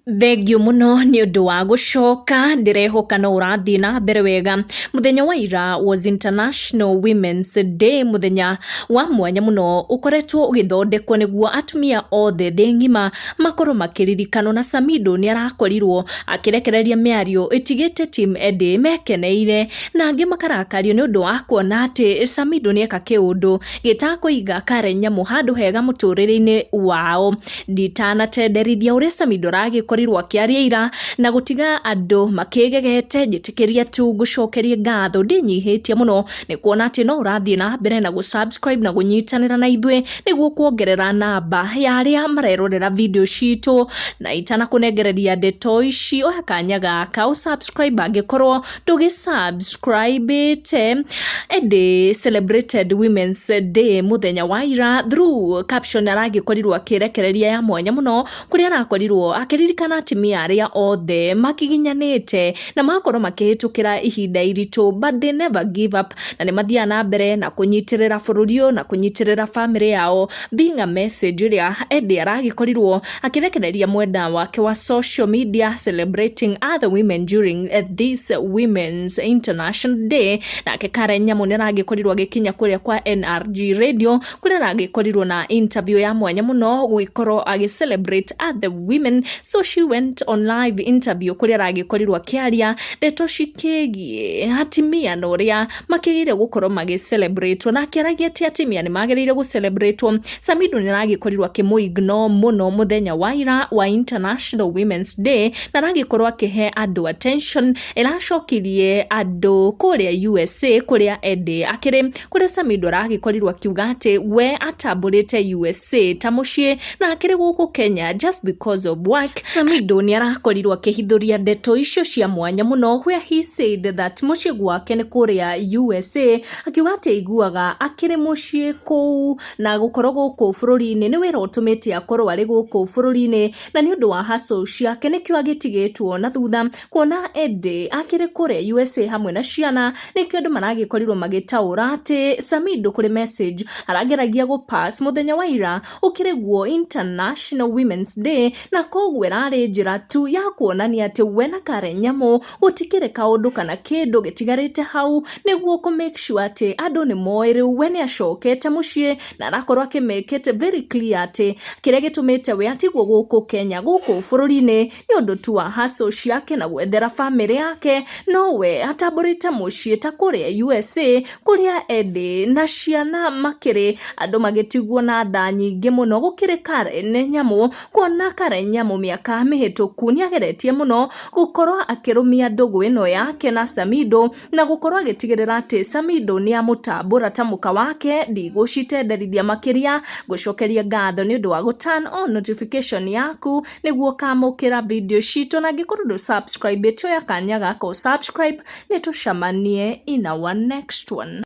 Thengio muno ni undu wa gucoka ndirehoka no urathii na mbere wega. Muthenya wa ira was International Women's Day, muthenya wa mwanya muno ukoretwo ugithondekwo niguo atumia othe thi ngima makorwo makiririkano, na Samidoh ni arakorirwo akirekereria miario itigite team edi mekeneire na angi makarakario ni undu wa kuona ati Samidoh ni eka kiundu gitakuiga Karen Nyamu handu hega muturire-ini wao. Nditanatenderithia uria Samidoh korirwo akiaria ira na gutiga andu makigegete njitikiria tu gucokeria ngatho ndinyihitie muno ni kuona ati no urathii na mbere na gusubscribe na gunyitanira na ithwe niguo kuongerera namba ya aria marerorera video citu, na itana kunengereria ndeto ici oya kanya gaka usubscribe angikorwo ndugisubscribe te. Edi celebrated Women's Day muthenya wa ira through caption aragikorirwo akirekereria ya mwanya muno kuria arakorirwo akiririkana atimia aria othe makiginyanite na makorwo makihitukira ihinda iritu, but they never give up, na ni mathia na mbere na kunyitirira bururio na kunyitirira family yao, being a message iria Edi aragikorirwo akirekereria mwenda wake wa social media celebrating other women during this Women's International Day. Na Karen Nyamu ni aragikorirwo agikinya kuria kwa NRG radio kuria aragikorirwo na interview ya mwanya muno guikorwo agi celebrate other women, so she went on live interview kuria aragikorirwo akiaria ndeto cikigie atimia na uria makigire gukorwo magi celebrate, na akiaragia ati atimia ni magirire gu celebrate. Samidoh ni aragikorirwo akimuignore muno muthenya wa ira wa International Women's Day na aragikorwo akihe andu attention iracokirie andu kuria USA kuria Edi akiri kuria Samidoh aragikorirwo akiuga ati we atamburite USA ta mucii na akiri guku Kenya just because of work. Samidoh ni arakorirwo akihithuria ndeto icio cia mwanya muno where he said that mucii gwake ni kuria USA, akiuga ati iguaga akiri mucii kuu na gukorwo guku bururi-ini ni wira utumite akorwo ari guku bururi-ini, na ni undu wa hustle ciake nikio agitigitwo na thutha kuona Edi akiri kuria USA hamwe na ciana, nikio andu maragikorirwo magitaura ati Samidoh kuri message arageragia gu pass muthenya wa ira ukiriguo International Women's Day, na koguo rari njira tu ya kuonania ati we na Karen Nyamu gutikire kaundu kana kindu gitigarite hau niguo ku make sure ati andu ni moire we ni acokete mucii, na arakorwo aki make it very clear ati kiria gitumite we atigwo guku Kenya guku bururi-ini ni undu tu wa hustle ciake na gwethera family yake, no we atamburite mucii ta kuria USA kuria Edi na ciana makiri andu magitigwo na tha nyingi muno gukiri Karen Nyamu, kuona Karen Nyamu miaka mihituku ni ageretie muno gukorwo akirumia ndugu ino yake na Samidoh na gukorwo agitigirira ati Samidoh ni amutambura ta muka wake. Ndigũcitenderithia makiria gucokeria ngatho ni undu wa gu turn on notification yaku niguo kamukira video citu, na ngikorwo ndu subscribe to ya kanya gaka subscribe ni tucamanie in our next one.